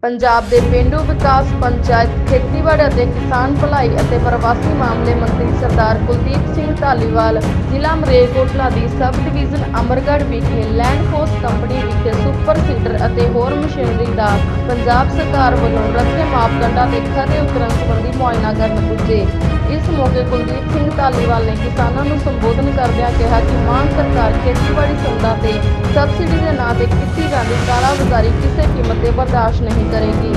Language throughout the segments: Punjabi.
पंजाब के पेंडू विकास पंचायत खेतीबाड़ी और किसान भलाई और प्रवासी मामले मंत्री सरदार कुलदीप सिंह धालीवाल जिला मलेरकोटला की सब डिवीजन अमरगढ़ विखे लैंड फोर्स कंपनी विखे सुपर सीडर और होर मशीनरी का पंजाब सरकार वालों रखे मापदंडों के खरे उतरन संबंधी मुआयना करन पुजे। इस मौके कुलदीप सिंह धालीवाल ने किसानों को संबोधन करदਿਆਂ कहा कि मान सरकार खेतीबाड़ी संदा ते सबसिडी के नाम से की जाती कालाबाजारी किसी कीमत पर बर्दाश्त नहीं करेगी।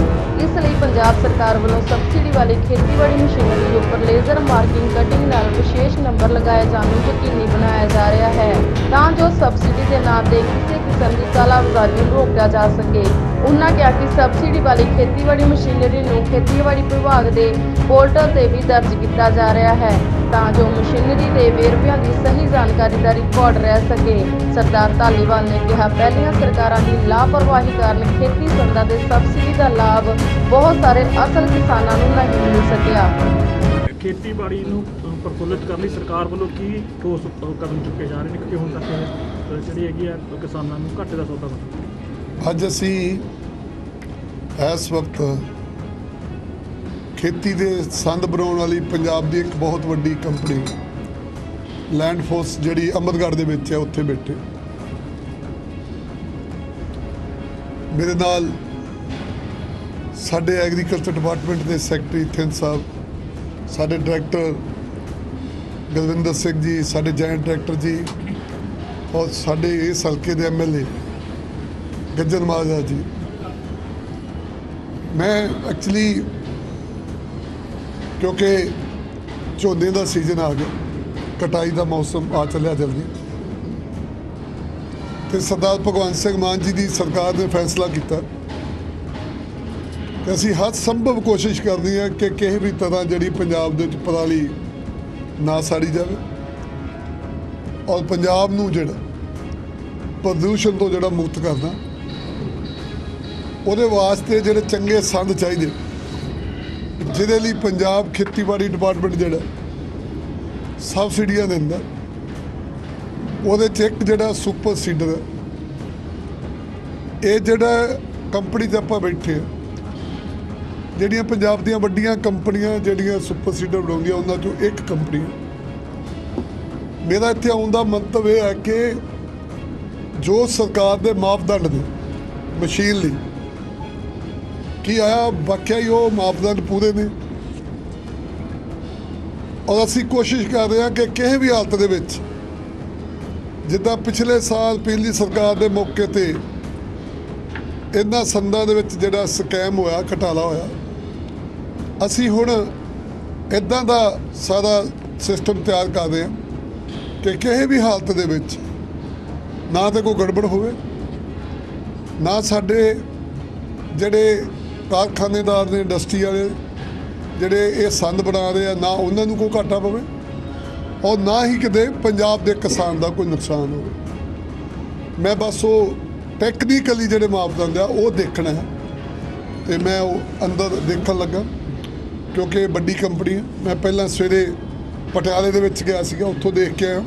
इसलिए पंजाब सरकार वालों सबसिडी वाली खेतीबाड़ी मशीनरी उपर लेजर मार्किंग कटिंग नाल विशेष नंबर लगाए जाने को यकीनी बनाया जा रहा है तां जो सबसिडी के नाम से किसी किस्म की कालाबाजारी रोका जा सके। उन्होंने कहा कि सबसिडी वाली खेतीबाड़ी मशीनरी को खेतीबाड़ी विभाग के पोर्टल से भी दर्ज किया जा रहा है तां जो मशीनरी के वेरविਆਂ की सही जानकारी का रिकॉर्ड रह सके। सरदार धालीवाल ने कहा पहलियां सरकारों की लापरवाही कारण खेती संदा के सबसिडी का लाभ बहुत सारे असल किसानों को नहीं मिल सकिया। खेतीबाड़ी ਨੂੰ ਪ੍ਰਫੁੱਲਿਤ ਕਰਨ ਲਈ ਸਰਕਾਰ ਵੱਲੋਂ ਕੀ ਠੋਸ ਕਦਮ ਚੁੱਕੇ ਜਾ ਰਹੇ ਨੇ ਕਿਉਂਕਿ ਹੁਣ ਤੱਕ ਜਿਹੜੀ ਹੈਗੀ ਆ ਕਿਸਾਨਾਂ ਨੂੰ ਘਾਟੇ ਦਾ ਸੌਦਾ ਬਣਾ। ਅੱਜ ਅਸੀਂ ਇਸ ਵਕਤ खेती ਦੇ ਸੰਦ ਬਣਾਉਣ ਵਾਲੀ ਪੰਜਾਬ ਦੀ ਇੱਕ ਬਹੁਤ ਵੱਡੀ ਕੰਪਨੀ ਲੈਂਡ ਫੋਰਸ ਜਿਹੜੀ ਅਮਰਗੜ੍ਹ ਦੇ ਵਿੱਚ ਹੈ ਉੱਥੇ ਬੈਠੇ। ਮੇਰੇ ਨਾਲ ਸਾਡੇ ਐਗਰੀਕਲਚਰ ਡਿਪਾਰਟਮੈਂਟ ਦੇ ਸੈਕਟਰੀ ਥਿੰਦ ਸਾਹਿਬ, ਸਾਡੇ ਡਾਇਰੈਕਟਰ ਗਲਵਿੰਦਰ ਸਿੰਘ ਜੀ, ਸਾਡੇ ਜੁਆਇੰਟ ਡਾਇਰੈਕਟਰ ਜੀ और साढ़े इस हल्के के MLA गज्जर माजरा जी। मैं एक्चुअली क्योंकि झोने का सीजन आ गया, कटाई का मौसम आ चलिया जल्दी, तो सरदार भगवंत सिंह मान जी की सरकार ने फैसला किया कि असी हर संभव कोशिश करनी है कि किसी भी तरह जी पंजाब के पराली ना साड़ी जाए और पंजाब नूं जिहड़ा प्रदूषण तो जिहड़ा मुक्त करना, उहदे वास्ते जिहड़े चंगे संद चाहिए जिहदे लई पंजाब खेतीबाड़ी डिपार्टमेंट जिहड़ा सबसिडियां दिंदा, उहदे च एक जिहड़ा सुपर सीडर है, ये जिहड़ा कंपनी ते आपां बैठे जिहड़ियां पंजाब दीयां वड्डियां कंपनियां जिहड़ियां सुपर सीडर बनाउंदियां उन्हां चों एक कंपनी है। मेरा इत्थे आउण दा मंतव यह है कि जो सरकार के मापदंड ने मशीन ली कि आया वाकई ही वो मापदंड पूरे ने, और असी कोशिश कर रहे हैं कि किसी भी हालत दे विच जिद्दां पिछले साल पिछली सरकार के मौके ते इन्हां संदां दे विच जिहड़ा स्कैम होया, घोटाला होया, असी हुण इदां दा सारा सिस्टम तैयार कर रहे हैं कि किसी भी हालत दे विच ना तो कोई गड़बड़ होवे, ना साडे जिहड़े कारखानेदार ने इंडस्ट्री वाले जिहड़े ये संद बना रहे हैं ना उन्हां नूं कोई घाटा पवे और ना ही किते पंजाब के किसान का कोई नुकसान हो। मैं बस वो टैक्नीकली जिहड़े मापदंड आ वो देखना है, तो मैं वो अंदर देखण लगा क्योंकि वड्डी कंपनी है। मैं पहला सवेरे पटियाले दे विच गया सीगा, उत्थों देख के आया,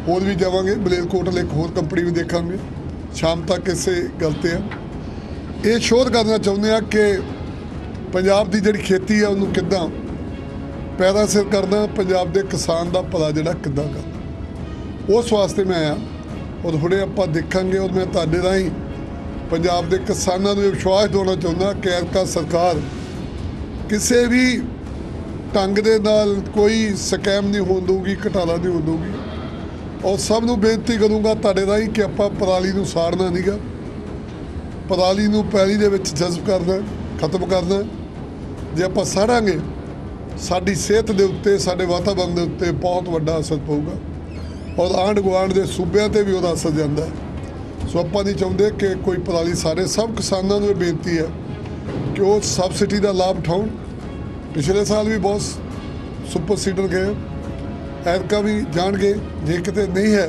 होर भी जावांगे मलेरकोटला एक होर कंपनी भी देखांगे शाम तक। इसे गल ते ये शोध करना चाहुंदे आ कि पंजाब की जिहड़ी खेती है उन्होंने किद्दां पैदा सिर करना, पंजाब के किसान का भला जिहड़ा किद्दां करना, उस वास्ते मैं आया और हुणे आपां देखांगे। और मैं तुहाडे राहीं पंजाब के किसानों को विश्वास दिलाउणा चाहुंदा कि एरका सरकार किसी भी ढंग दे नाल कोई स्कैम नहीं होण दूगी, घोटाला नहीं होण दूगी, और सब नूं बेनती करूँगा तुहाडे राहीं कि आपां पराली नूं साड़ना नहीं गा, पराली नूं पैली दे विच जज़ब करना, खत्म करना। जे आपां साड़ांगे साडी सेहत दे उत्ते, साडे वातावरण दे उत्ते बहुत वड्डा असर पऊगा और आंढ गुआंढ दे सूबिਆਂ ते भी उहदा असर जांदा है। सो आपां नहीं चाहुंदे कि कोई पराली साड़े। सब किसानां नूं बेनती है कि वो सबसिडी का लाभ उठाउण। पिछले साल भी बहुत सुपर सीडर गए, ऐरका भी जाणगे, जे किते नहीं है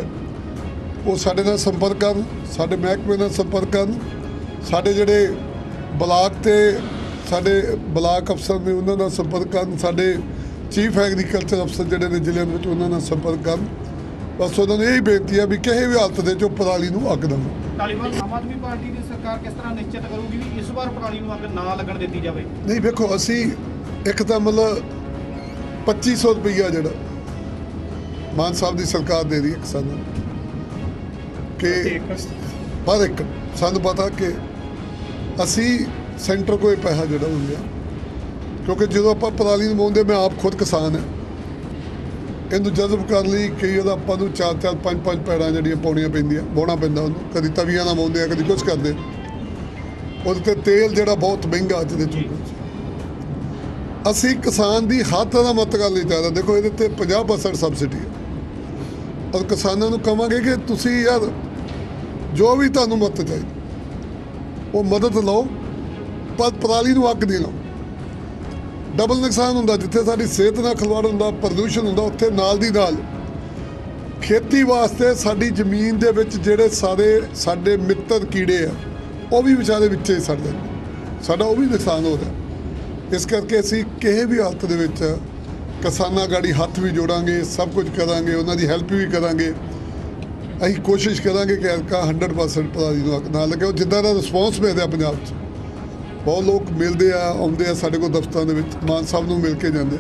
वो साडे नाल संपर्क करन, साडे महकमे नाल संपर्क करन, साडे जिहड़े ब्लाक ते साडे ब्लाक अफसर ने उन्हां नाल संपर्क करन, साडे चीफ एग्रीकल्चर अफसर जिहड़े ने जिले विच उन्हां नाल संपर्क करन। ਬਸ ਉਹਨਾਂ ਨੂੰ ਇਹੀ ਬੇਨਤੀ ਹੈ ਵੀ ਕਿਸੇ ਵੀ ਹਾਲਤ ਦੇ 'ਚ ਉਹ ਪਰਾਲੀ ਨੂੰ ਅੱਗ ਦੇਣ। ਧਾਲੀਵਾਲ ਆਮ ਆਦਮੀ ਪਾਰਟੀ ਦੀ ਸਰਕਾਰ ਕਿਸ ਤਰ੍ਹਾਂ ਨਿਸ਼ਚਿਤ ਕਰੂਗੀ ਵੀ ਇਸ ਵਾਰ ਪਰਾਲੀ ਨੂੰ ਅੱਗ ਨਾ ਲੱਗਣ ਦਿੱਤੀ ਜਾਵੇ? ਨਹੀਂ ਵੇਖੋ, ਅਸੀਂ ਇੱਕ ਤਾਂ ਮਤਲਬ 2500 ਰੁਪਈਆ ਜਿਹੜਾ ਮਾਨ ਸਾਹਿਬ ਦੀ ਸਰਕਾਰ ਦੇ ਰਹੀ ਹੈ ਕਿਸਾਨਾਂ ਨੂੰ ਕਿ ਪਰ ਇੱਕ ਸਾਨੂੰ ਪਤਾ ਕਿ ਅਸੀਂ ਸੈਂਟਰ ਕੋਈ ਪੈਸਾ ਜਿਹੜਾ ਹੋ ਗਿਆ, ਕਿਉਂਕਿ ਜਦੋਂ ਆਪਾਂ ਪਰਾਲੀ ਨੂੰ ਵਾਹੁੰਦੇ, ਮੈਂ ਆਪ ਖੁਦ ਕਿਸਾਨ ਹਾਂ, ਇਹਨੂੰ ਜਜ਼ਬ ਕਰਨ ਲਈ ਕਈ ਉਹਦਾ ਆਪਾਂ ਨੂੰ 4-4 5-5 ਪੈੜਾਂ ਜਿਹੜੀਆਂ ਪਾਉਣੀਆਂ ਪੈਂਦੀਆਂ, ਵਾਹੁਣਾ ਪੈਂਦਾ ਉਹਨੂੰ, ਕਦੀ ਤਵੀਆਂ ਨਾਲ ਵਾਹੁੰਦੇ ਆ, ਕਦੀ ਕੁਛ ਕਰਦੇ। ਉਹਦੇ 'ਤੇ ਤੇਲ ਜਿਹੜਾ ਬਹੁਤ ਮਹਿੰਗਾ ਅੱਜ ਦੇ ਯੁੱਗ 'ਚ। ਅਸੀਂ ਕਿਸਾਨ ਦੀ ਹਰ ਤਰ੍ਹਾਂ ਮਦਦ ਕਰਨ ਲਈ ਚਾਹੀਦਾ। ਦੇਖੋ, ਇਹਦੇ 'ਤੇ 50% ਸਬਸਿਡੀ ਹੈ ਔਰ ਕਿਸਾਨਾਂ ਨੂੰ ਕਹਾਂਗੇ ਕਿ ਤੁਸੀਂ ਯਾਰ ਜੋ ਵੀ ਤੁਹਾਨੂੰ ਮਦਦ ਚਾਹੀਦੀ ਉਹ ਮਦਦ ਲਓ, ਪਰ ਪਰਾਲੀ ਨੂੰ ਅੱਗ ਨਹੀਂ ਲਾਓ। ਡਬਲ ਨੁਕਸਾਨ ਹੁੰਦਾ, ਜਿੱਥੇ ਸਾਡੀ ਸਿਹਤ ਨਾਲ ਖਿਲਵਾੜ ਹੁੰਦਾ, ਪ੍ਰਦੂਸ਼ਣ ਹੁੰਦਾ, ਉੱਥੇ ਨਾਲ ਦੀ ਨਾਲ ਖੇਤੀ ਵਾਸਤੇ ਸਾਡੀ ਜ਼ਮੀਨ ਦੇ ਵਿੱਚ ਜਿਹੜੇ ਸਾਡੇ ਮਿੱਤਰ ਕੀੜੇ ਆ ਉਹ ਵੀ ਵਿਚਾਰੇ ਵਿੱਚੇ ਹੀ ਸੜ ਜਾਂਦੇ, ਸਾਡਾ ਉਹ ਵੀ ਨੁਕਸਾਨ ਹੋ ਰਿਹਾ। ਇਸ ਕਰਕੇ ਅਸੀਂ ਕਿਸੇ ਵੀ ਹਾਲਤ ਦੇ ਵਿੱਚ ਕਿਸਾਨਾਂ ਗਾੜੀ ਹੱਥ ਵੀ ਜੋੜਾਂਗੇ, ਸਭ ਕੁਝ ਕਰਾਂਗੇ, ਉਹਨਾਂ ਦੀ ਹੈਲਪ ਵੀ ਕਰਾਂਗੇ। ਅਸੀਂ ਕੋਸ਼ਿਸ਼ ਕਰਾਂਗੇ ਕਿ ਐਲਕਾ 100% ਪਰਾਲੀ ਨੂੰ ਅੱਗ ਨਾ ਲੱਗੇ। ਉਹ ਜਿੱਦਾਂ ਦਾ ਰਿਸਪੌਂਸ ਮਿਲ ਰਿਹਾ ਪੰਜਾਬ 'ਚ, ਬਹੁਤ ਲੋਕ ਮਿਲਦੇ ਆ, ਆਉਂਦੇ ਆ ਸਾਡੇ ਕੋਲ ਦਫ਼ਤਰਾਂ ਦੇ ਵਿੱਚ, ਮਾਨ ਸਾਹਿਬ ਨੂੰ ਮਿਲ ਕੇ ਜਾਂਦੇ।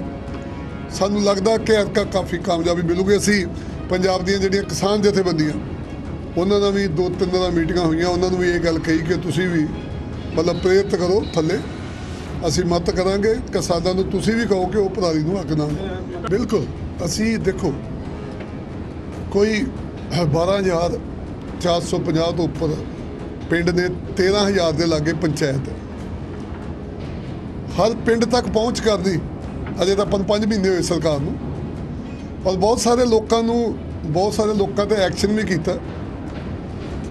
ਸਾਨੂੰ ਲੱਗਦਾ ਕਿ ਐਲਕਾ ਕਾਫੀ ਕਾਮਯਾਬੀ ਮਿਲੂਗੀ। ਅਸੀਂ ਪੰਜਾਬ ਦੀਆਂ ਜਿਹੜੀਆਂ ਕਿਸਾਨ ਜਥੇਬੰਦੀਆਂ ਉਹਨਾਂ ਨਾਲ ਵੀ 2-3 ਦਿਨਾਂ ਮੀਟਿੰਗਾਂ ਹੋਈਆਂ, ਉਹਨਾਂ ਨੂੰ ਵੀ ਇਹ ਗੱਲ ਕਹੀ ਕਿ ਤੁਸੀਂ ਵੀ ਮਤਲਬ ਪ੍ਰੇਰਿਤ ਕਰੋ ਥੱਲੇ, ਅਸੀਂ ਮਦਦ ਕਰਾਂਗੇ ਕਿਸਾਨਾਂ ਨੂੰ, ਤੁਸੀਂ ਵੀ ਕਹੋ ਕਿ ਉਹ ਪਰਾਲੀ ਨੂੰ ਅੱਗ ਨਾ ਲਾਓ। ਬਿਲਕੁਲ, ਅਸੀਂ ਦੇਖੋ ਕੋਈ 12,450 ਤੋਂ ਉੱਪਰ ਪਿੰਡ ਨੇ, 13,000 ਦੇ ਲਾਗੇ ਪੰਚਾਇਤ, ਹਰ ਪਿੰਡ ਤੱਕ ਪਹੁੰਚ ਕਰਦੀ ਅਜੇ ਤਾਂ 5 ਮਹੀਨੇ ਹੋਏ ਸਰਕਾਰ ਨੂੰ, ਔਰ ਬਹੁਤ ਸਾਰੇ ਲੋਕਾਂ ਤੇ ਐਕਸ਼ਨ ਵੀ ਕੀਤਾ,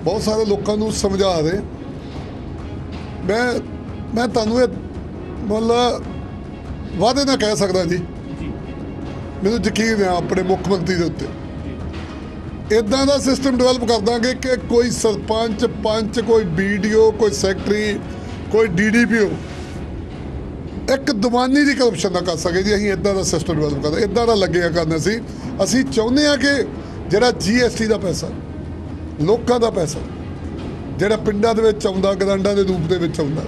ਬਹੁਤ ਸਾਰੇ ਲੋਕਾਂ ਨੂੰ ਸਮਝਾ ਰਹੇ। ਮੈਂ ਤੁਹਾਨੂੰ ਇਹ ਮਤਲਬ ਵਾਅਦੇ ਨਾ ਕਹਿ ਸਕਦਾ ਜੀ, ਮੈਨੂੰ ਯਕੀਨ ਹੈ ਆਪਣੇ ਮੁੱਖ ਮੰਤਰੀ ਦੇ ਉੱਤੇ। ਇੱਦਾਂ ਦਾ ਸਿਸਟਮ ਡਿਵੈਲਪ ਕਰ ਦਾਂਗੇ ਕਿ ਕੋਈ ਸਰਪੰਚ, ਪੰਚ, ਕੋਈ BDO, ਕੋਈ ਸੈਕਟਰੀ, ਕੋਈ DDPO ਇੱਕ ਦੀਵਾਨੀ ਦੀ ਕਰਪਸ਼ਨ ਨਾ ਕਰ ਸਕੇ ਜੀ। ਅਸੀਂ ਇੱਦਾਂ ਦਾ ਸਿਸਟਮ ਡਿਵੈਲਪ ਕਰਦਾ, ਇੱਦਾਂ ਦਾ ਲੱਗਿਆ ਕਰਨਾ ਸੀ। ਅਸੀਂ ਚਾਹੁੰਦੇ ਹਾਂ ਕਿ ਜਿਹੜਾ GST ਦਾ ਪੈਸਾ, ਲੋਕਾਂ ਦਾ ਪੈਸਾ ਜਿਹੜਾ ਪਿੰਡਾਂ ਦੇ ਵਿੱਚ ਆਉਂਦਾ, ਗ੍ਰਾਂਟਾਂ ਦੇ ਰੂਪ ਦੇ ਵਿੱਚ ਆਉਂਦਾ,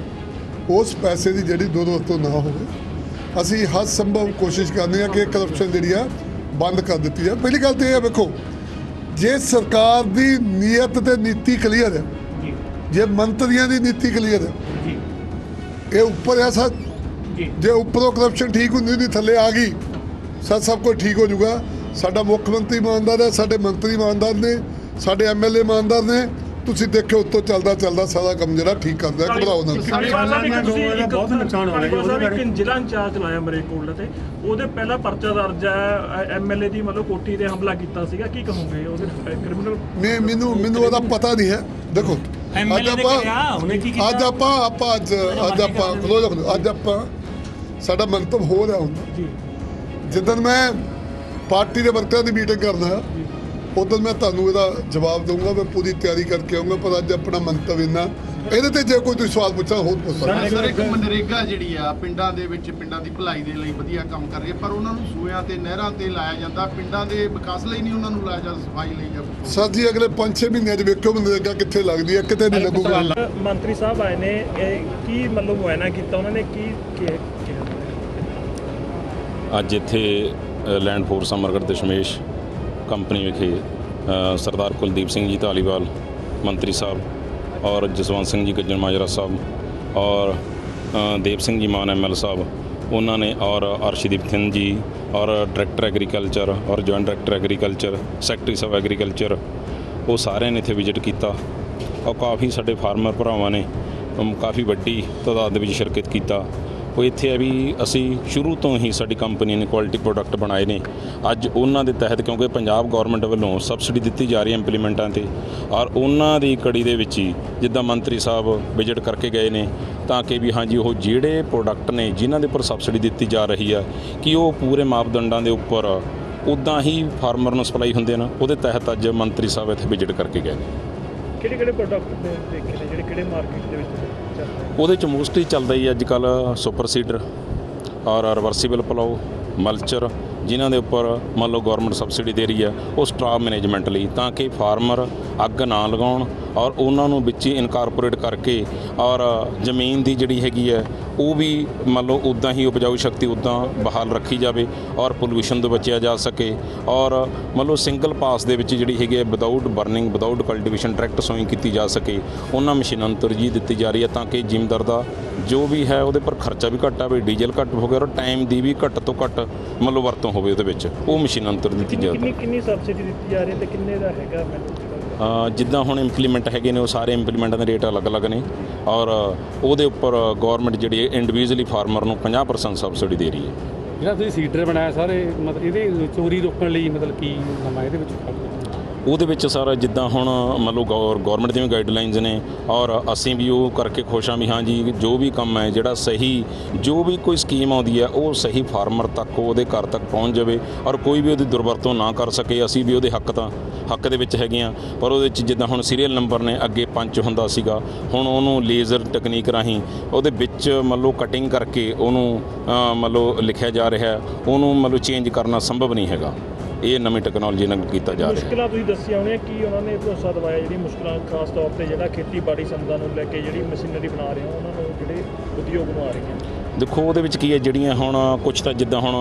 ਉਸ ਪੈਸੇ ਦੀ ਜਿਹੜੀ ਦੁਰਵਰਤੋਂ ਨਾ ਹੋਵੇ। ਅਸੀਂ ਹਰ ਸੰਭਵ ਕੋਸ਼ਿਸ਼ ਕਰਦੇ ਹਾਂ ਕਿ ਕਰਪਸ਼ਨ ਜਿਹੜੀ ਆ ਬੰਦ ਕਰ ਦਿੱਤੀ ਜਾਵੇ। ਪਹਿਲੀ ਗੱਲ ਤਾਂ ਇਹ ਹੈ, ਵੇਖੋ, ਜੇ ਸਰਕਾਰ ਦੀ ਨੀਅਤ ਤੇ ਨੀਤੀ ਕਲੀਅਰ ਹੈ, ਜੇ ਮੰਤਰੀਆਂ ਦੀ ਨੀਤੀ ਕਲੀਅਰ ਹੈ, ਇਹ ਉੱਪਰ ਹੈ ਸਰ, ਜੇ ਉੱਪਰੋਂ ਕਰਪਸ਼ਨ ਠੀਕ ਹੁੰਦੀ ਨਹੀਂ ਥੱਲੇ ਆ ਗਈ ਸਭ ਕੁਝ ਠੀਕ ਹੋ ਜਾਊਗਾ। ਸਾਡਾ ਮੁੱਖ ਮੰਤਰੀ ਇਮਾਨਦਾਰ ਹੈ, ਸਾਡੇ ਮੰਤਰੀ ਇਮਾਨਦਾਰ ਨੇ, ਸਾਡੇ MLA ਇਮਾਨਦਾਰ ਨੇ। ਤੁਸੀਂ ਦੇਖਿਓ ਉੱਤੋਂ ਚੱਲਦਾ ਸਾਰਾ ਕੰਮ ਜਿਹੜਾ ਠੀਕ ਕਰਦਾ। ਘਬਰਾਓ ਨਾ। ਬਹੁਤ ਨੁਕਸਾਨ ਹੋ ਰਿਹਾ। ਇੱਕ ਜ਼ਿਲ੍ਹਾ ਇੰਚਾਰਜ ਲਾਇਆ ਮਰੇਕੋਟਲਾ ਤੇ, ਉਹਦੇ ਪਹਿਲਾ ਪਰਚਾ ਦਰਜ ਹੈ, MLA ਦੀ ਮਤਲਬ ਕੋਠੀ ਤੇ ਹਮਲਾ ਕੀਤਾ ਸੀਗਾ। ਕੀ ਕਹੋਗੇ ਉਹਦੇ ਕ੍ਰਿਮੀਨਲ? ਮੈਨੂੰ ਉਹਦਾ ਪਤਾ ਨਹੀਂ ਹੈ। ਦੇਖੋ, ਅੱਜ ਆਪਾਂ ਸਾਡਾ ਮੰਤਵ ਹੋ ਰਿਹਾ ਹੁੰਦਾ। ਜਿੱਦਣ ਮੈਂ ਪਾਰਟੀ ਦੇ ਵਰਕਰਾਂ ਦੀ ਮੀਟਿੰਗ ਕਰਦਾ ਉਦੋਂ ਮੈਂ ਤੁਹਾਨੂੰ ਇਹਦਾ ਜਵਾਬ ਦਊਂਗਾ। ਮੈਂ ਪੂਰੀ ਤਿਆਰੀ ਕਰਕੇ ਆਊਂਗਾ, ਪਰ ਅੱਜ ਆਪਣਾ ਮੰਤਵ ਇੰਨਾ। ਇਹਦੇ ਤੇ ਜੇ ਕੋਈ ਤੁਸੀਂ ਸਵਾਲ ਪੁੱਛਣਾ ਹੋਰ ਪੁੱਛ ਸਕਦੇ। ਸਰ, ਇੱਕ ਮਨਰੇਗਾ ਜਿਹੜੀ ਆ ਪਿੰਡਾਂ ਦੇ ਵਿੱਚ ਪਿੰਡਾਂ ਦੀ ਭਲਾਈ ਦੇ ਲਈ ਵਧੀਆ ਕੰਮ ਕਰ ਰਹੀ ਹੈ, ਪਰ ਉਹਨਾਂ ਨੂੰ ਸੂਇਆਂ ਤੇ ਨਹਿਰਾਂ ਤੇ ਲਾਇਆ ਜਾਂਦਾ, ਪਿੰਡਾਂ ਦੇ ਵਿਕਾਸ ਲਈ ਨਹੀਂ ਉਹਨਾਂ ਨੂੰ ਲਾਇਆ ਜਾਂਦਾ, ਸਫਾਈ ਲਈ ਜਾਂ ਸਰ ਜੀ ਅਗਲੇ 5-6 ਮਹੀਨਿਆਂ 'ਚ ਵੇਖਿਓ ਮਨਰੇਗਾ ਕਿੱਥੇ ਲੱਗਦੀ ਹੈ, ਕਿਤੇ ਨਹੀਂ ਲੱਗੂਗਾ। ਮੰਤਰੀ ਸਾਹਿਬ ਆਏ ਨੇ, ਕੀ ਮਤਲਬ ਮੁਆਇਨਾ ਕੀਤਾ ਉਹਨਾਂ ਨੇ, ਕੀ ਕਿਹਾ? ਅੱਜ ਇੱਥੇ land force Amargarh Dashmesh company ਵਿਖੇ ਸਰਦਾਰ ਕੁਲਦੀਪ ਸਿੰਘ ਜੀ ਧਾਲੀਵਾਲ ਮੰਤਰੀ ਸਾਹਿਬ ਔਰ ਜਸਵੰਤ ਸਿੰਘ ਜੀ ਗੱਜਣ ਮਾਜਰਾ ਸਾਹਿਬ ਔਰ ਦੇਵ ਸਿੰਘ ਜੀ ਮਾਨ ML ਸਾਹਿਬ, ਉਹਨਾਂ ਨੇ ਔਰ ਅਰਸ਼ਦੀਪ ਸਿੰਘ ਜੀ ਔਰ ਡਾਇਰੈਕਟਰ ਐਗਰੀਕਲਚਰ ਔਰ ਜੁਆਇੰਟ ਡਾਇਰੈਕਟਰ ਐਗਰੀਕਲਚਰ, ਸੈਕਟਰੀ ਸਾਹਿਬ ਐਗਰੀਕਲਚਰ, ਉਹ ਸਾਰਿਆਂ ਨੇ ਇੱਥੇ ਵਿਜ਼ਿਟ ਕੀਤਾ। ਔਰ ਕਾਫੀ ਸਾਡੇ ਫਾਰਮਰ ਭਰਾਵਾਂ ਨੇ ਕਾਫੀ ਵੱਡੀ ਤਾਦਾਦ ਦੇ ਵਿੱਚ ਸ਼ਿਰਕਤ ਕੀਤਾ। ਉਹ ਇੱਥੇ ਹੈ ਵੀ ਅਸੀਂ ਸ਼ੁਰੂ ਤੋਂ ਹੀ ਸਾਡੀ ਕੰਪਨੀ ਨੇ ਕੁਆਲਿਟੀ ਪ੍ਰੋਡਕਟ ਬਣਾਏ ਨੇ। ਅੱਜ ਉਹਨਾਂ ਦੇ ਤਹਿਤ, ਕਿਉਂਕਿ ਪੰਜਾਬ ਗੌਰਮੈਂਟ ਵੱਲੋਂ ਸਬਸਿਡੀ ਦਿੱਤੀ ਜਾ ਰਹੀ ਹੈ ਇੰਪਲੀਮੈਂਟਾਂ 'ਤੇ, ਔਰ ਉਹਨਾਂ ਦੀ ਕੜੀ ਦੇ ਵਿੱਚ ਹੀ ਜਿੱਦਾਂ ਮੰਤਰੀ ਸਾਹਿਬ ਵਿਜ਼ਿਟ ਕਰਕੇ ਗਏ ਨੇ, ਤਾਂ ਕਿ ਵੀ ਹਾਂਜੀ ਉਹ ਜਿਹੜੇ ਪ੍ਰੋਡਕਟ ਨੇ ਜਿਨ੍ਹਾਂ ਦੇ ਉੱਪਰ ਸਬਸਿਡੀ ਦਿੱਤੀ ਜਾ ਰਹੀ ਆ ਕਿ ਉਹ ਪੂਰੇ ਮਾਪਦੰਡਾਂ ਦੇ ਉੱਪਰ ਉੱਦਾਂ ਹੀ ਫਾਰਮਰ ਨੂੰ ਸਪਲਾਈ ਹੁੰਦੇ ਨੇ। ਉਹਦੇ ਤਹਿਤ ਅੱਜ ਮੰਤਰੀ ਸਾਹਿਬ ਇੱਥੇ ਵਿਜ਼ਿਟ ਕਰਕੇ ਗਏ ਨੇ। ਕਿਹੜੇ ਪ੍ਰੋਡਕਟ ਦੇਖੇ ਨੇ ਜਿਹੜੇ ਕਿਹੜੇ ਮਾਰਕੀਟ ਦੇ ਵਿੱਚ ਉਹਦੇ 'ਚ ਮੋਸਟਲੀ ਚੱਲਦਾ ਹੀ ਅੱਜ ਕੱਲ੍ਹ ਸੁਪਰ ਸੀਡਰ ਔਰ ਰਿਵਰਸੀਬਲ ਪਲਾਓ, ਮਲਚਰ ਜਿਨ੍ਹਾਂ ਦੇ ਉੱਪਰ ਮੰਨ ਲਓ ਗਵਰਨਮੈਂਟ ਸਬਸਿਡੀ ਦੇ ਰਹੀ ਹੈ ਉਹ ਸਟਾਪ ਮੈਨੇਜਮੈਂਟ ਲਈ, ਤਾਂ ਕਿ ਫਾਰਮਰ ਅੱਗ ਨਾ ਲਗਾਉਣ ਔਰ ਉਹਨਾਂ ਨੂੰ ਵਿੱਚ ਹੀ ਇਨਕਾਰਪੋਰੇਟ ਕਰਕੇ ਔਰ ਜ਼ਮੀਨ ਦੀ ਜਿਹੜੀ ਹੈਗੀ ਹੈ ਉਹ ਵੀ ਮੰਨ ਲਓ ਉੱਦਾਂ ਹੀ ਉਪਜਾਊ ਸ਼ਕਤੀ ਉੱਦਾਂ ਬਹਾਲ ਰੱਖੀ ਜਾਵੇ ਔਰ ਪੋਲੂਸ਼ਨ ਤੋਂ ਬਚਿਆ ਜਾ ਸਕੇ। ਔਰ ਮੰਨ ਲਓ ਸਿੰਗਲ ਪਾਸ ਦੇ ਵਿੱਚ ਜਿਹੜੀ ਹੈਗੀ ਹੈ without burning without cultivation direct sowing ਕੀਤੀ ਜਾ ਸਕੇ, ਉਹਨਾਂ ਮਸ਼ੀਨਾਂ ਨੂੰ ਤਰਜੀਹ ਦਿੱਤੀ ਜਾ ਰਹੀ ਹੈ ਤਾਂ ਕਿ ਜ਼ਿਮੀਂਦਾਰ ਦਾ ਜੋ ਵੀ ਹੈ ਉਹਦੇ ਪਰ ਖਰਚਾ ਵੀ ਘੱਟ ਆਵੇ, ਡੀਜ਼ਲ ਘੱਟ ਹੋਵੇ ਔਰ ਟਾਈਮ ਦੀ ਵੀ ਘੱਟ ਤੋਂ ਘੱਟ ਮੰਨ ਲਓ ਵਰਤੋਂ ਹੋਵੇ ਉਹਦੇ ਵਿੱਚ, ਉਹ ਮਸ਼ੀਨਾਂ ਨੂੰ ਦਿੱਤੀ ਜਾਵੇ। ਕਿੰਨੀ ਸਬਸਿਡੀ ਦਿੱਤੀ ਜਾ ਰਹੀ ਹੈ ਤੇ ਕਿੰਨੇ ਦਾ ਹੈਗਾ ਮੈਨੂੰ? ਜਿੱਦਾਂ ਹੁਣ ਇੰਪਲੀਮੈਂਟ ਹੈਗੇ ਨੇ ਉਹ ਸਾਰੇ ਇੰਪਲੀਮੈਂਟਾਂ ਦੇ ਰੇਟ ਅਲੱਗ-ਅਲੱਗ ਨੇ ਔਰ ਉਹਦੇ ਉੱਪਰ ਗਵਰਨਮੈਂਟ ਜਿਹੜੀ ਇੰਡੀਵਿਜੂਅਲੀ ਫਾਰਮਰ ਨੂੰ 50% ਸਬਸਿਡੀ ਦੇ ਰਹੀ ਹੈ। ਜਿਹੜਾ ਤੁਸੀਂ ਸੀਡਰ ਬਣਾਇਆ ਸਾਰੇ ਮਤਲਬ ਇਹਦੇ ਚੋਰੀ ਰੋਕਣ ਲਈ ਮਤਲਬ ਕੀ ਨਵਾਂ ਇਹਦੇ ਵਿੱਚ ਉਹਦੇ ਵਿੱਚ ਸਾਰਾ ਜਿੱਦਾਂ ਹੁਣ ਮੰਨ ਲਓ ਗੌਰਮੈਂਟ ਦੀਆਂ ਗਾਈਡਲਾਈਨਸ ਨੇ ਔਰ ਅਸੀਂ ਵੀ ਉਹ ਕਰਕੇ ਖੁਸ਼ ਹਾਂ ਵੀ ਹਾਂ ਜੀ ਜੋ ਵੀ ਕੰਮ ਹੈ ਜਿਹੜਾ ਸਹੀ ਜੋ ਵੀ ਕੋਈ ਸਕੀਮ ਆਉਂਦੀ ਹੈ ਉਹ ਸਹੀ ਫਾਰਮਰ ਤੱਕ ਉਹਦੇ ਘਰ ਤੱਕ ਪਹੁੰਚ ਜਾਵੇ ਔਰ ਕੋਈ ਵੀ ਉਹਦੀ ਦੁਰਵਰਤੋਂ ਨਾ ਕਰ ਸਕੇ। ਅਸੀਂ ਵੀ ਉਹਦੇ ਹੱਕ ਦੇ ਵਿੱਚ ਹੈਗੇ ਹਾਂ, ਪਰ ਉਹਦੇ ਵਿੱਚ ਜਿੱਦਾਂ ਹੁਣ ਸੀਰੀਅਲ ਨੰਬਰ ਨੇ ਅੱਗੇ 5 ਹੁੰਦਾ ਸੀਗਾ, ਹੁਣ ਉਹਨੂੰ ਲੇਜ਼ਰ ਟੈਕਨੀਕ ਰਾਹੀਂ ਉਹਦੇ ਵਿੱਚ ਮੰਨ ਲਓ ਕਟਿੰਗ ਕਰਕੇ ਉਹਨੂੰ ਮੰਨ ਲਓ ਲਿਖਿਆ ਜਾ ਰਿਹਾ, ਉਹਨੂੰ ਮੰਨ ਲਓ ਚੇਂਜ ਕਰਨਾ ਸੰਭਵ ਨਹੀਂ ਹੈਗਾ। ਇਹ ਨਵੀਂ ਟੈਕਨੋਲੋਜੀ ਨਾਲ ਕੀਤਾ ਜਾ ਰਿਹਾ। ਮੁਸ਼ਕਿਲਾਂ ਤੁਸੀਂ ਦੱਸੀਆਂ ਹੋਣੀਆਂ ਕੀ ਉਹਨਾਂ ਨੇ ਭਰੋਸਾ ਦਿਵਾਇਆ ਜਿਹੜੀ ਮੁਸ਼ਕਿਲਾਂ ਖਾਸ ਤੌਰ ਤੇ ਜਿਹੜਾ ਖੇਤੀਬਾੜੀ ਸੰਦਾਂ ਨੂੰ ਲੈ ਕੇ ਜਿਹੜੀ ਮਸ਼ੀਨਰੀ ਬਣਾ ਰਹੇ ਹੋ ਉਹਨਾਂ ਨੂੰ ਜਿਹੜੇ ਉਦਯੋਗ ਨੂੰ ਆ ਰਹੀਆਂ? ਦੇਖੋ ਉਹਦੇ ਵਿੱਚ ਕੀ ਹੈ ਜਿਹੜੀਆਂ ਹੁਣ ਕੁਛ ਤਾਂ ਜਿੱਦਾਂ ਹੁਣ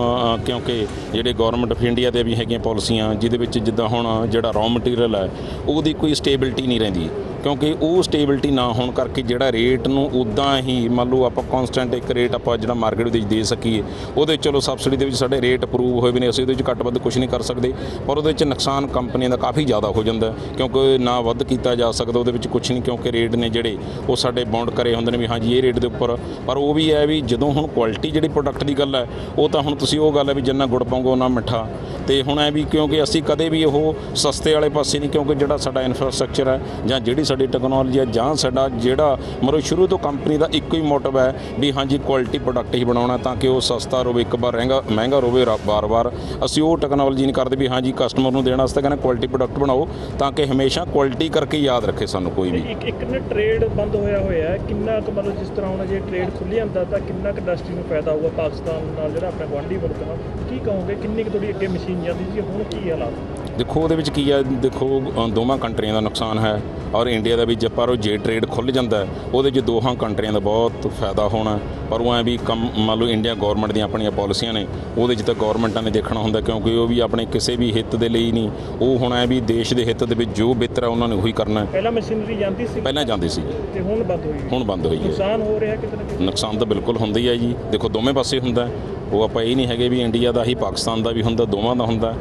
ਕਿਉਂਕਿ ਜਿਹੜੇ ਗੌਰਮੈਂਟ ਆਫ ਇੰਡੀਆ ਦੇ ਵੀ ਹੈਗੀਆਂ ਪਾਲਿਸੀਆਂ ਜਿਹਦੇ ਵਿੱਚ ਜਿੱਦਾਂ ਹੁਣ ਜਿਹੜਾ ਰॉ ਮਟੀਰੀਅਲ ਹੈ ਉਹਦੀ ਕੋਈ ਸਟੇਬਿਲਿਟੀ ਨਹੀਂ ਰਹਿੰਦੀ, ਕਿਉਂਕਿ ਉਹ ਸਟੇਬਿਲਿਟੀ ਨਾ ਹੋਣ ਕਰਕੇ ਜਿਹੜਾ ਰੇਟ ਨੂੰ ਉੱਦਾਂ ਹੀ ਮੰਨ ਲਓ ਆਪਾਂ ਕਨਸਟੈਂਟ ਇੱਕ ਰੇਟ ਆਪਾਂ ਜਿਹੜਾ ਮਾਰਕੀਟ ਦੇ ਵਿੱਚ ਦੇ ਸਕੀਏ, ਉਹਦੇ ਚਲੋ ਸਬਸਿਡੀ ਦੇ ਵਿੱਚ ਸਾਡੇ ਰੇਟ ਅਪਰੂਵ ਹੋਏ ਵੀ ਨੇ, ਅਸੀਂ ਉਹਦੇ ਵਿੱਚ ਘੱਟ ਵੱਧ ਕੁਝ ਨਹੀਂ ਕਰ ਸਕਦੇ, ਪਰ ਉਹਦੇ ਵਿੱਚ ਨੁਕਸਾਨ ਕੰਪਨੀਆਂ ਦਾ ਕਾਫੀ ਜ਼ਿਆਦਾ ਹੋ ਜਾਂਦਾ ਕਿਉਂਕਿ ਨਾ ਵੱਧ ਕੀਤਾ ਜਾ ਸਕਦਾ ਉਹਦੇ ਵਿੱਚ ਕੁਝ ਨਹੀਂ, ਕਿਉਂਕਿ ਰੇਟ ਨੇ ਜਿਹੜੇ ਉਹ ਸਾਡੇ ਬਾਉਂਡ ਕਰੇ ਹੁੰਦੇ ਨੇ ਵੀ ਹਾਂਜੀ ਇਹ ਰੇਟ ਦੇ ਉੱਪਰ। ਪਰ ਉਹ ਵੀ ਹੈ ਵੀ ਜਦੋਂ ਹੁਣ ਕੁਆਲਿਟੀ ਜਿਹੜੀ ਪ੍ਰੋਡਕਟ ਦੀ ਗੱਲ ਹੈ ਉਹ ਤਾਂ ਹੁਣ ਤੁਸੀਂ ਉਹ ਗੱਲ ਹੈ ਵੀ ਜਿੰਨਾ ਗੁੜ ਪਾਉਂਗੇ ਉਹਨਾਂ ਮਿੱਠਾ, ਤੇ ਹੁਣ ਐ ਵੀ ਕਿਉਂਕਿ ਅਸੀਂ ਕਦੇ ਵੀ ਉਹ ਸਸਤੇ ਵਾਲੇ ਪਾਸੇ ਨਹੀਂ, ਕਿਉਂਕਿ ਜਿਹੜਾ ਸਾਡਾ ਇਨਫਰਾਸਟ੍ਰਕਚਰ ਹੈ ਜਾਂ ਜਿਹੜੀ ਸਾਡੀ ਟੈਕਨੋਲੋਜੀ ਹੈ ਜਾਂ ਸਾਡਾ ਜਿਹੜਾ ਮਤਲਬ ਸ਼ੁਰੂ ਤੋਂ ਕੰਪਨੀ ਦਾ ਇੱਕੋ ਹੀ ਮੋਟਿਵ ਹੈ ਵੀ ਹਾਂਜੀ ਕੁਆਲਿਟੀ ਪ੍ਰੋਡਕਟ ਹੀ ਬਣਾਉਣਾ ਤਾਂ ਕਿ ਉਹ ਸਸਤਾ ਰਵੇ, ਇੱਕ ਵਾਰ ਮਹਿੰਗਾ ਰਵੇ ਵਾਰ-ਵਾਰ। ਅਸੀਂ ਉਹ ਟੈਕਨੋਲੋਜੀ ਨਹੀਂ ਕਰਦੇ ਵੀ ਹਾਂਜੀ ਕਸਟਮਰ ਨੂੰ ਦੇਣ ਵਾਸਤੇ ਕਹਿੰਦੇ ਕੁਆਲਿਟੀ ਪ੍ਰੋਡਕਟ ਬਣਾਓ ਤਾਂ ਕਿ ਹਮੇਸ਼ਾ ਕੁਆਲਿਟੀ ਕਰਕੇ ਯਾਦ ਰੱਖੇ ਸਾਨੂੰ ਕੋਈ ਵੀ। ਇੱਕ ਨੇ ਟ੍ਰੇਡ ਬੰਦ ਹੋਇਆ ਹੈ ਕਿੰਨਾ ਕੁ ਮਤਲਬ ਜਿਸ ਤਰ੍ਹਾਂ ਹੁਣ ਜੇ ਟ੍ਰੇਡ ਖੁੱਲ੍ਹ ਜਾਂਦਾ ਤਾਂ ਕਿੰਨਾ ਕੁ ਇੰਡਸਟਰੀ ਨੂੰ ਫਾਇਦਾ ਹੋਊਗਾ ਪਾਕਿਸਤਾਨ ਨਾਲ ਜਿਹੜਾ ਆਪਣਾ ਗੁਆਂਢੀ ਮੁਲਕ ਨਾਲ, ਕੀ ਕਹੋਗੇ ਕਿੰਨੀ ਕੁ ਤੁਹਾਡੀ ਅੱਗੇ ਮਸ਼ੀਨ ਜਾਂਦੀ ਸੀ ਹੁਣ ਕੀ ਹਾਲਾਤ? ਦੇਖੋ ਉਹਦੇ ਵਿੱਚ ਕੀ ਹੈ, ਦੇਖੋ ਦੋਵਾਂ ਕੰਟਰੀਆਂ ਦਾ ਨੁਕਸਾਨ ਹੈ ਔਰ ਇੰਡੀਆ ਦਾ ਵੀ, ਪਰ ਉਹ ਜੇ ਟ੍ਰੇਡ ਖੁੱਲ੍ਹ ਜਾਂਦਾ ਉਹਦੇ 'ਚ ਦੋਹਾਂ ਕੰਟਰੀਆਂ ਦਾ ਬਹੁਤ ਫਾਇਦਾ ਹੋਣਾ। ਪਰ ਉਹ ਐਂ ਵੀ ਕੰਮ ਮੰਨ ਲਓ ਇੰਡੀਆ ਗੌਰਮੈਂਟ ਦੀਆਂ ਆਪਣੀਆਂ ਪਾਲਿਸੀਆਂ ਨੇ ਉਹਦੇ 'ਚ ਤਾਂ ਗੌਰਮੈਂਟਾਂ ਨੇ ਦੇਖਣਾ ਹੁੰਦਾ, ਕਿਉਂਕਿ ਉਹ ਵੀ ਆਪਣੇ ਕਿਸੇ ਵੀ ਹਿੱਤ ਦੇ ਲਈ ਨਹੀਂ, ਉਹ ਹੁਣ ਐ ਵੀ ਦੇਸ਼ ਦੇ ਹਿੱਤ ਦੇ ਵਿੱਚ ਜੋ ਬਿਹਤਰ ਹੈ ਉਹਨਾਂ ਨੇ ਉਹੀ ਕਰਨਾ। ਪਹਿਲਾਂ ਮਸ਼ੀਨਰੀ ਜਾਂਦੀ ਸੀ, ਪਹਿਲਾਂ ਜਾਂਦੀ ਸੀ ਤੇ ਹੁਣ ਬੰਦ ਹੋਈ, ਹੁਣ ਬੰਦ ਹੋਈ ਹੈ। ਨੁਕਸਾਨ ਹੋ ਰਿਹਾ ਕਿਤੇ ਨਾ ਕਿਤੇ? ਨੁਕਸਾਨ ਤਾਂ ਬਿਲਕੁਲ ਹੁੰਦਾ ਹੀ ਹੈ ਜੀ, ਦੇਖੋ ਦੋਵੇਂ ਪਾਸੇ ਹੁੰਦਾ, ਉਹ ਆਪਾਂ ਇਹ ਨਹੀਂ ਹੈਗੇ ਵੀ ਇੰਡੀਆ ਦਾ ਹੀ ਪਾਕਿਸਤਾਨ ਦਾ ਵੀ ਹੁੰਦਾ, ਦੋਵਾਂ ਦਾ ਹੁੰਦਾ।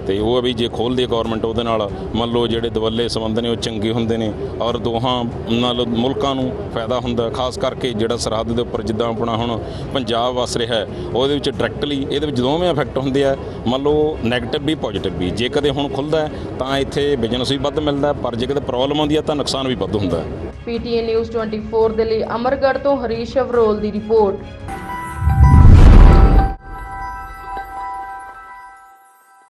ਤੇ ਉਹ ਵੀ ਜੇ ਖੋਲ੍ਹਦੀ ਗੌਰਮੈਂਟ ਉਹਦੇ ਨਾਲ ਮੰਨ ਲਓ ਜਿਹੜੇ ਦਵੱਲੇ ਸੰਬੰਧ ਨੇ ਉਹ ਚੰਗੇ ਹੁੰਦੇ ਨੇ ਔਰ ਦੋਹਾਂ ਨਾਲ ਮੁਲਕਾਂ ਨੂੰ ਫਾਇਦਾ ਹੁੰਦਾ, ਖਾਸ ਕਰਕੇ ਜਿਹੜਾ ਸਰਹੱਦ ਦੇ ਉੱਪਰ ਜਿੱਦਾਂ ਆਪਣਾ ਹੁਣ ਪੰਜਾਬ ਵਸ ਰਿਹਾ ਉਹਦੇ ਵਿੱਚ ਡਾਇਰੈਕਟਲੀ ਇਹਦੇ ਵਿੱਚ ਦੋਵੇਂ ਇਫੈਕਟ ਹੁੰਦੇ ਆ, ਮੰਨ ਲਓ ਨੈਗੇਟਿਵ ਵੀ ਪੋਜ਼ਿਟਿਵ ਵੀ। ਜੇ ਕਦੇ ਹੁਣ ਖੁੱਲ੍ਹਦਾ ਤਾਂ ਇੱਥੇ ਬਿਜ਼ਨਸ ਵੀ ਵੱਧ ਮਿਲਦਾ, ਪਰ ਜੇ ਕਦੇ ਪ੍ਰੋਬਲਮ ਆਉਂਦੀ ਆ ਤਾਂ ਨੁਕਸਾਨ ਵੀ ਵੱਧ ਹੁੰਦਾ। PTN News 24 ਦੇ ਲਈ ਅਮਰਗੜ੍ਹ ਤੋਂ ਹਰੀਸ਼ ਅਵਰੋਲ ਦੀ ਰਿਪੋਰਟ।